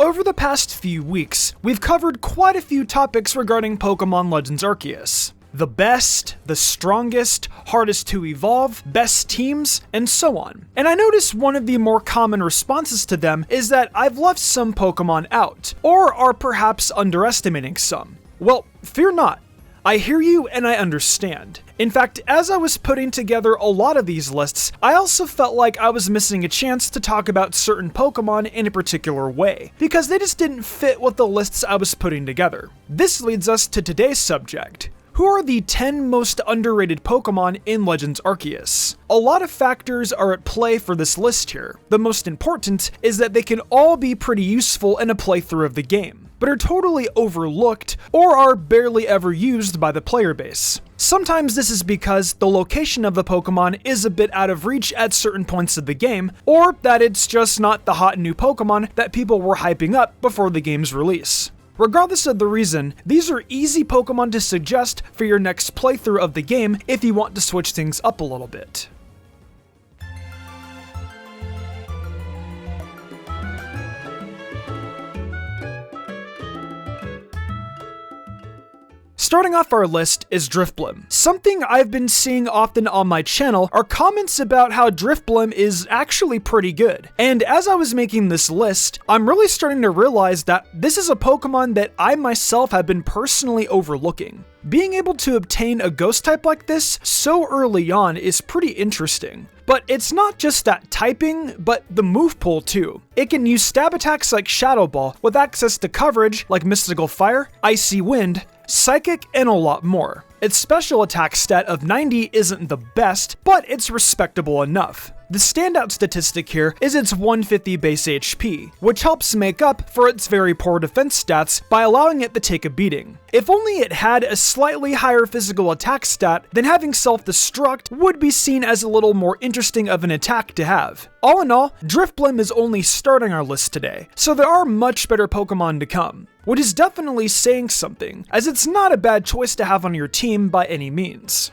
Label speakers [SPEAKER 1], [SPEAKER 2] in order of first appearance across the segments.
[SPEAKER 1] over the past few weeks, we've covered quite a few topics regarding Pokemon Legends Arceus. The best, the strongest, hardest to evolve, best teams, and so on. And I noticed one of the more common responses to them is that I've left some Pokemon out, or are perhaps underestimating some. Well, fear not. I hear you and I understand. In fact, as I was putting together a lot of these lists, I also felt like I was missing a chance to talk about certain Pokemon in a particular way, because they just didn't fit with the lists I was putting together. This leads us to today's subject. Who are the 10 most underrated Pokemon in Legends Arceus? A lot of factors are at play for this list here. The most important is that they can all be pretty useful in a playthrough of the game, but are totally overlooked or are barely ever used by the player base. Sometimes this is because the location of the Pokemon is a bit out of reach at certain points of the game, or that it's just not the hot new Pokemon that people were hyping up before the game's release. Regardless of the reason, these are easy Pokemon to suggest for your next playthrough of the game if you want to switch things up a little bit. Starting off our list is Drifblim. Something I've been seeing often on my channel are comments about how Drifblim is actually pretty good. And as I was making this list, I'm really starting to realize that this is a Pokemon that I myself have been personally overlooking. Being able to obtain a ghost type like this so early on is pretty interesting. But it's not just that typing, but the move pool too. It can use stab attacks like Shadow Ball with access to coverage like Mystical Fire, Icy Wind, Psychic, and a lot more. Its special attack stat of 90 isn't the best, but it's respectable enough. The standout statistic here is its 150 base HP, which helps make up for its very poor defense stats by allowing it to take a beating. If only it had a slightly higher physical attack stat, then having self-destruct would be seen as a little more interesting of an attack to have. All in all, Drifblim is only starting our list today, so there are much better Pokemon to come, which is definitely saying something, as it's not a bad choice to have on your team by any means.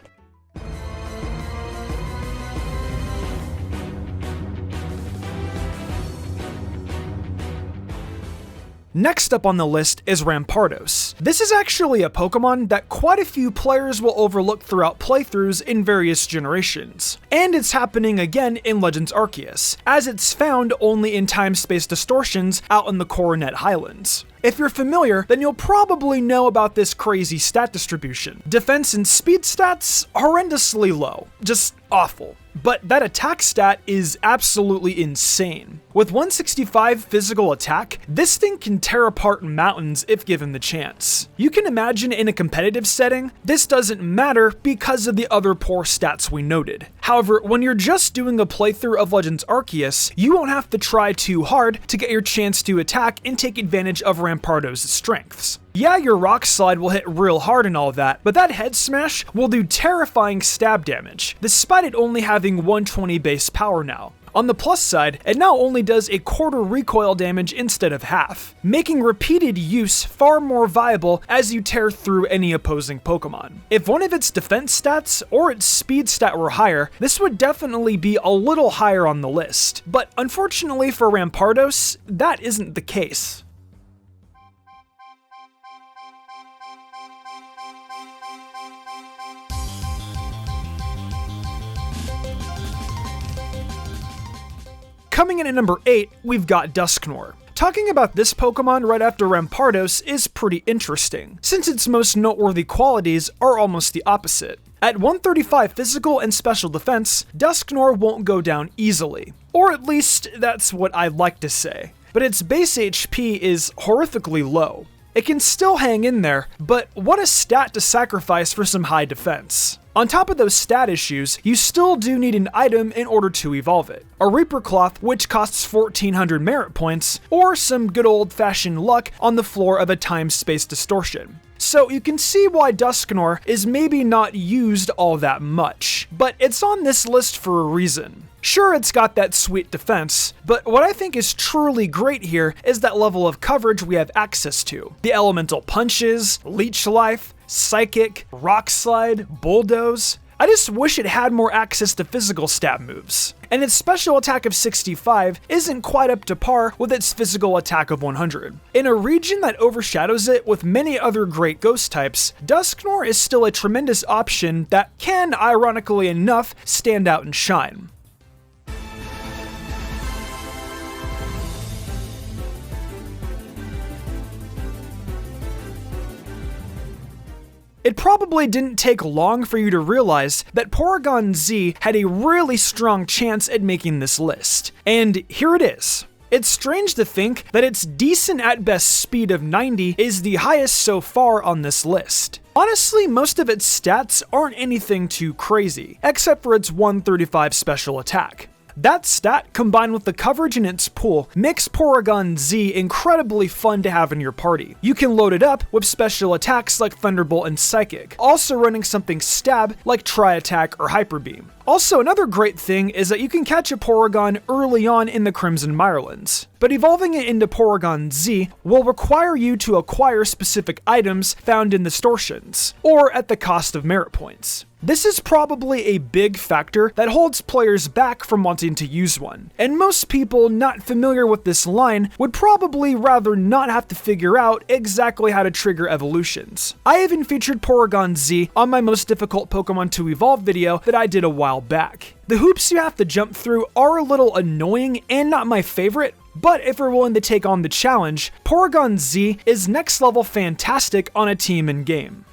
[SPEAKER 1] Next up on the list is Rampardos. This is actually a Pokemon that quite a few players will overlook throughout playthroughs in various generations. And it's happening again in Legends Arceus, as it's found only in time-space distortions out in the Coronet Highlands. If you're familiar, then you'll probably know about this crazy stat distribution. Defense and speed stats, horrendously low. Just awful. But that attack stat is absolutely insane. With 165 physical attack, this thing can tear apart mountains if given the chance. You can imagine in a competitive setting, this doesn't matter because of the other poor stats we noted. However, when you're just doing a playthrough of Legends Arceus, you won't have to try too hard to get your chance to attack and take advantage of Rampardos' strengths. Yeah, your Rock Slide will hit real hard and all that, but that Head Smash will do terrifying stab damage, despite it only having 120 base power now. On the plus side, it now only does a quarter recoil damage instead of half, making repeated use far more viable as you tear through any opposing Pokemon. If one of its defense stats or its speed stat were higher, this would definitely be a little higher on the list, but unfortunately for Rampardos, that isn't the case. Coming in at number 8, we've got Dusknoir. Talking about this Pokemon right after Rampardos is pretty interesting, since its most noteworthy qualities are almost the opposite. At 135 physical and special defense, Dusknoir won't go down easily. Or at least, that's what I'd like to say. But its base HP is horrifically low. It can still hang in there, but what a stat to sacrifice for some high defense. On top of those stat issues, you still do need an item in order to evolve it. A Reaper Cloth, which costs 1400 merit points, or some good old-fashioned luck on the floor of a time-space distortion. So you can see why Dusknoir is maybe not used all that much, but it's on this list for a reason. Sure, it's got that sweet defense, but what I think is truly great here is that level of coverage we have access to. The elemental punches, leech life, psychic, rock slide, bulldoze. I just wish it had more access to physical stab moves. And its special attack of 65 isn't quite up to par with its physical attack of 100. In a region that overshadows it with many other great ghost types, Dusknoir is still a tremendous option that can, ironically enough, stand out and shine. It probably didn't take long for you to realize that Porygon Z had a really strong chance at making this list. And here it is. It's strange to think that its decent at best speed of 90 is the highest so far on this list. Honestly, most of its stats aren't anything too crazy, except for its 135 special attack. That stat, combined with the coverage in its pool, makes Porygon Z incredibly fun to have in your party. You can load it up with special attacks like Thunderbolt and Psychic, also running something stab like Tri-Attack or Hyper Beam. Also, another great thing is that you can catch a Porygon early on in the Crimson Mirelands, but evolving it into Porygon Z will require you to acquire specific items found in the Distortions, or at the cost of merit points. This is probably a big factor that holds players back from wanting to use one, and most people not familiar with this line would probably rather not have to figure out exactly how to trigger evolutions. I even featured Porygon Z on my most difficult Pokemon to evolve video that I did a while back. The hoops you have to jump through are a little annoying and not my favorite, but if you're willing to take on the challenge, Porygon Z is next level fantastic on a team in game.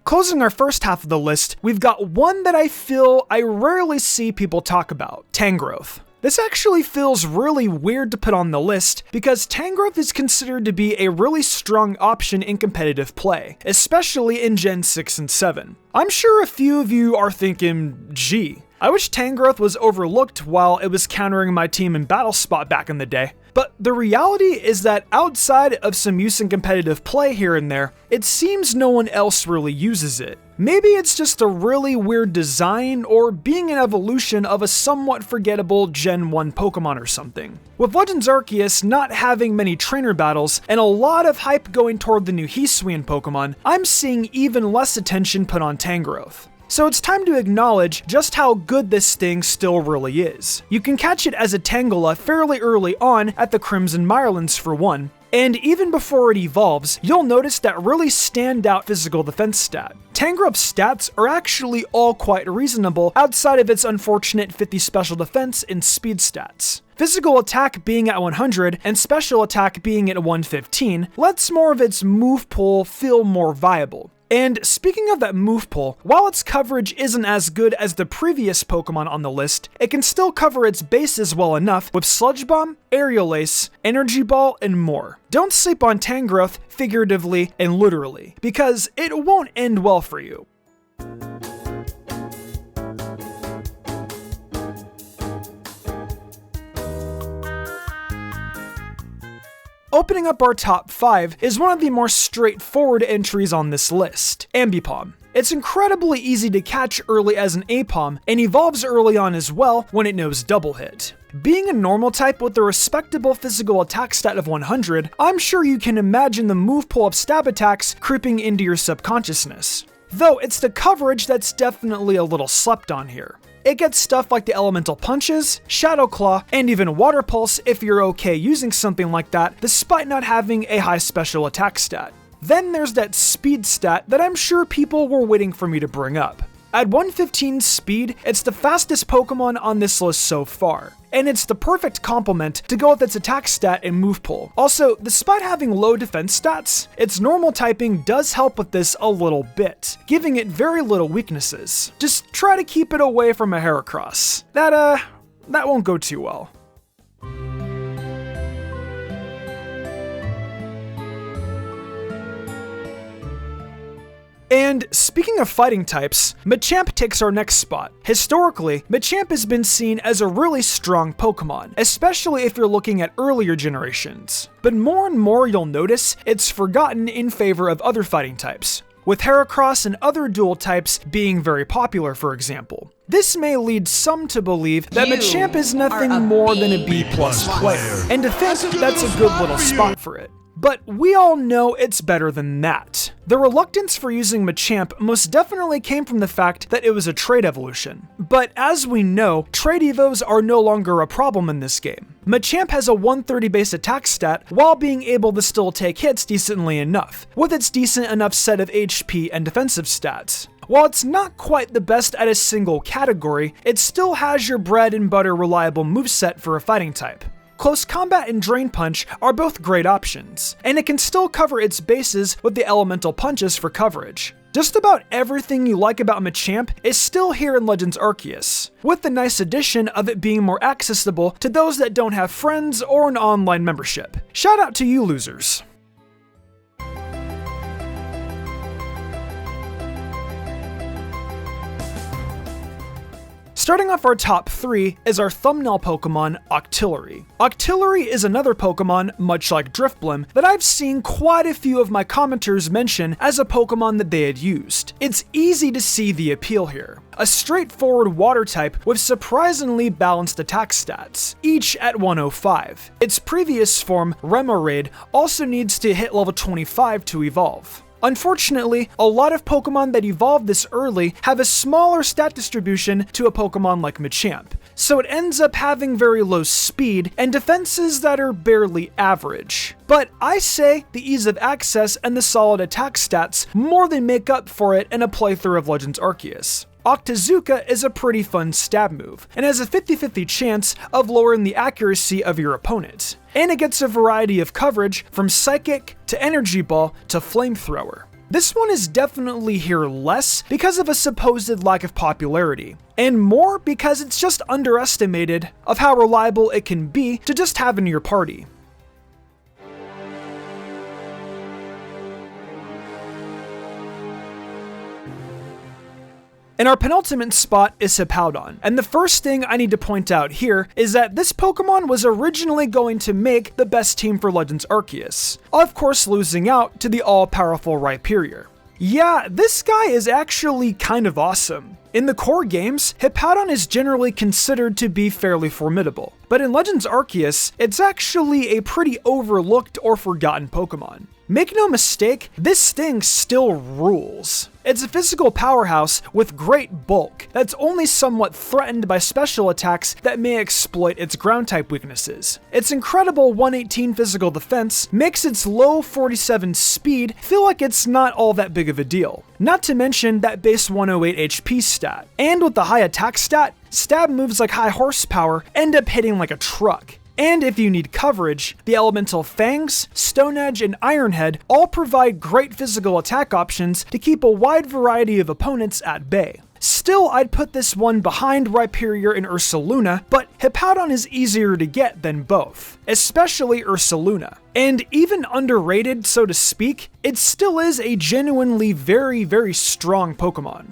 [SPEAKER 1] Closing our first half of the list, we've got one that I feel I rarely see people talk about, Tangrowth. This actually feels really weird to put on the list because Tangrowth is considered to be a really strong option in competitive play, especially in Gen 6 and 7. I'm sure a few of you are thinking, gee, I wish Tangrowth was overlooked while it was countering my team in Battle Spot back in the day. But the reality is that outside of some use in competitive play here and there, it seems no one else really uses it. Maybe it's just a really weird design or being an evolution of a somewhat forgettable Gen 1 Pokemon or something. With Legends Arceus not having many trainer battles and a lot of hype going toward the new Hisuian Pokemon, I'm seeing even less attention put on Tangrowth. So it's time to acknowledge just how good this thing still really is. You can catch it as a Tangela fairly early on at the Crimson Mirelands for one, and even before it evolves, you'll notice that really standout physical defense stat. Tangrowth's stats are actually all quite reasonable outside of its unfortunate 50 special defense and speed stats. Physical attack being at 100 and special attack being at 115 lets more of its move pool feel more viable. And speaking of that move pool, while its coverage isn't as good as the previous Pokemon on the list, it can still cover its bases well enough with Sludge Bomb, Aerial Ace, Energy Ball, and more. Don't sleep on Tangrowth figuratively and literally, because it won't end well for you. Opening up our top 5 is one of the more straightforward entries on this list, Ambipom. It's incredibly easy to catch early as an Apom, and evolves early on as well when it knows Double Hit. Being a normal type with a respectable physical attack stat of 100, I'm sure you can imagine the move pool of stab attacks creeping into your subconsciousness. Though it's the coverage that's definitely a little slept on here. It gets stuff like the Elemental Punches, Shadow Claw, and even Water Pulse if you're okay using something like that, despite not having a high special attack stat. Then there's that speed stat that I'm sure people were waiting for me to bring up. At 115 speed, it's the fastest Pokemon on this list so far, and it's the perfect complement to go with its attack stat and move pool. Also, despite having low defense stats, its normal typing does help with this a little bit, giving it very little weaknesses. Just try to keep it away from a Heracross. That won't go too well. And speaking of fighting types, Machamp takes our next spot. Historically, Machamp has been seen as a really strong Pokemon, especially if you're looking at earlier generations. But more and more you'll notice it's forgotten in favor of other fighting types. with Heracross and other dual types being very popular, for example. This may lead some to believe that Machamp is nothing more than a B+ player, and to think that's a good little spot for it. But we all know it's better than that. The reluctance for using Machamp most definitely came from the fact that it was a trait evolution. But as we know, trait evos are no longer a problem in this game. Machamp has a 130 base attack stat while being able to still take hits decently enough, with its decent enough set of HP and defensive stats. While it's not quite the best at a single category, it still has your bread and butter reliable moveset for a fighting type. Close Combat and Drain Punch are both great options, and it can still cover its bases with the elemental punches for coverage. Just about everything you like about Machamp is still here in Legends Arceus, with the nice addition of it being more accessible to those that don't have friends or an online membership. Shout out to you losers. Starting off our top 3 is our thumbnail Pokemon, Octillery. Octillery is another Pokemon, much like Drifblim, that I've seen quite a few of my commenters mention as a Pokemon that they had used. It's easy to see the appeal here. A straightforward water type with surprisingly balanced attack stats, each at 105. Its previous form, Remoraid, also needs to hit level 25 to evolve. Unfortunately, a lot of Pokemon that evolve this early have a smaller stat distribution to a Pokemon like Machamp, so it ends up having very low speed and defenses that are barely average. But I say the ease of access and the solid attack stats more than make up for it in a playthrough of Legends Arceus. Octazooka is a pretty fun stab move, and has a 50-50 chance of lowering the accuracy of your opponent. And it gets a variety of coverage from Psychic to Energy Ball to Flamethrower. This one is definitely here less because of a supposed lack of popularity, and more because it's just underestimated of how reliable it can be to just have in your party. And our penultimate spot is Hippadan, and the first thing I need to point out here is that this Pokemon was originally going to make the best team for Legends Arceus, of course losing out to the all-powerful Rhyperior. Yeah, this guy is actually kind of awesome. In the core games, Hippadan is generally considered to be fairly formidable, but in Legends Arceus, it's actually a pretty overlooked or forgotten Pokemon. Make no mistake, this thing still rules. It's a physical powerhouse with great bulk that's only somewhat threatened by special attacks that may exploit its ground type weaknesses. Its incredible 118 physical defense makes its low 47 speed feel like it's not all that big of a deal. Not to mention that base 108 HP stat. And with the high attack stat, stab moves like high horsepower end up hitting like a truck. And if you need coverage, the elemental Fangs, Stone Edge, and Iron Head all provide great physical attack options to keep a wide variety of opponents at bay. Still, I'd put this one behind Rhyperior and Ursaluna, but Hippadan is easier to get than both, especially Ursaluna. And even underrated, so to speak, it still is a genuinely very strong Pokemon.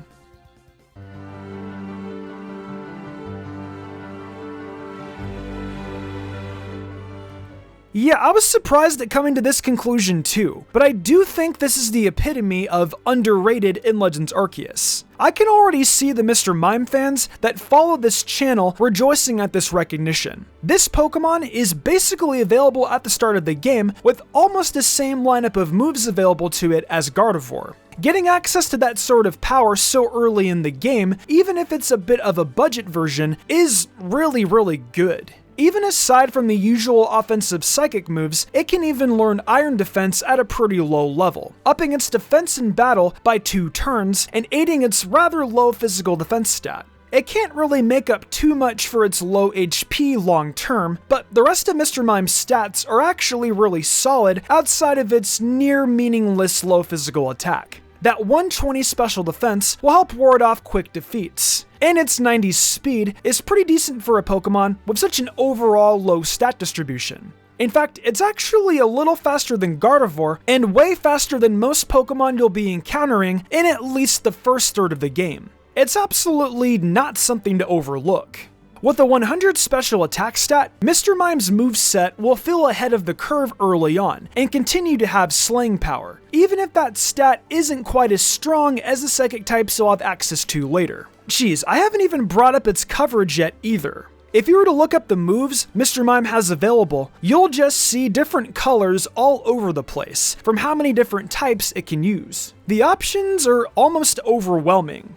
[SPEAKER 1] Yeah, I was surprised at coming to this conclusion too, but I do think this is the epitome of underrated in Legends Arceus. I can already see the Mr. Mime fans that follow this channel rejoicing at this recognition. This Pokemon is basically available at the start of the game with almost the same lineup of moves available to it as Gardevoir. Getting access to that sort of power so early in the game, even if it's a bit of a budget version, is really good. Even aside from the usual offensive psychic moves, it can even learn Iron Defense at a pretty low level, upping its defense in battle by 2 turns and aiding its rather low physical defense stat. It can't really make up too much for its low HP long term, but the rest of Mr. Mime's stats are actually really solid outside of its near meaningless low physical attack. That 120 special defense will help ward off quick defeats, and its 90 speed is pretty decent for a Pokemon with such an overall low stat distribution. In fact, it's actually a little faster than Gardevoir, and way faster than most Pokemon you'll be encountering in at least the first third of the game. It's absolutely not something to overlook. With a 100 special attack stat, Mr. Mime's moveset will feel ahead of the curve early on, and continue to have slaying power, even if that stat isn't quite as strong as the psychic types you'll have access to later. Geez, I haven't even brought up its coverage yet either. If you were to look up the moves Mr. Mime has available, you'll just see different colors all over the place, from how many different types it can use. The options are almost overwhelming.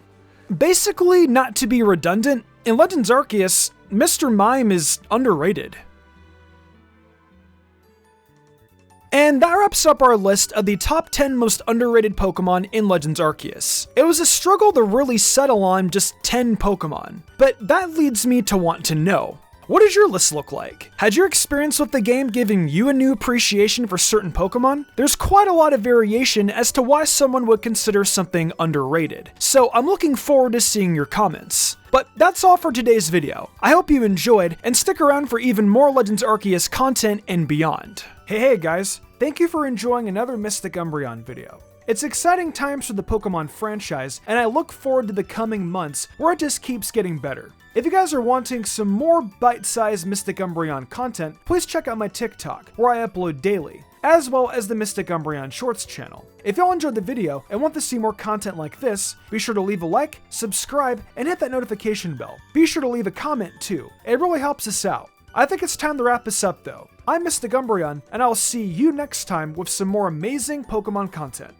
[SPEAKER 1] Basically, not to be redundant, in Legends Arceus, Mr. Mime is underrated. And that wraps up our list of the top 10 most underrated Pokemon in Legends Arceus. It was a struggle to really settle on just 10 Pokemon, but that leads me to want to know, what does your list look like? Had your experience with the game given you a new appreciation for certain Pokemon? There's quite a lot of variation as to why someone would consider something underrated, so I'm looking forward to seeing your comments. But that's all for today's video. I hope you enjoyed, and stick around for even more Legends Arceus content and beyond. Hey guys, thank you for enjoying another Mystic Umbreon video. It's exciting times for the Pokemon franchise, and I look forward to the coming months where it just keeps getting better. If you guys are wanting some more bite-sized Mystic Umbreon content, please check out my TikTok, where I upload daily, as well as the Mystic Umbreon Shorts channel. If y'all enjoyed the video and want to see more content like this, be sure to leave a like, subscribe, and hit that notification bell. Be sure to leave a comment too, it really helps us out. I think it's time to wrap this up though. I'm Mystic Umbreon, and I'll see you next time with some more amazing Pokemon content.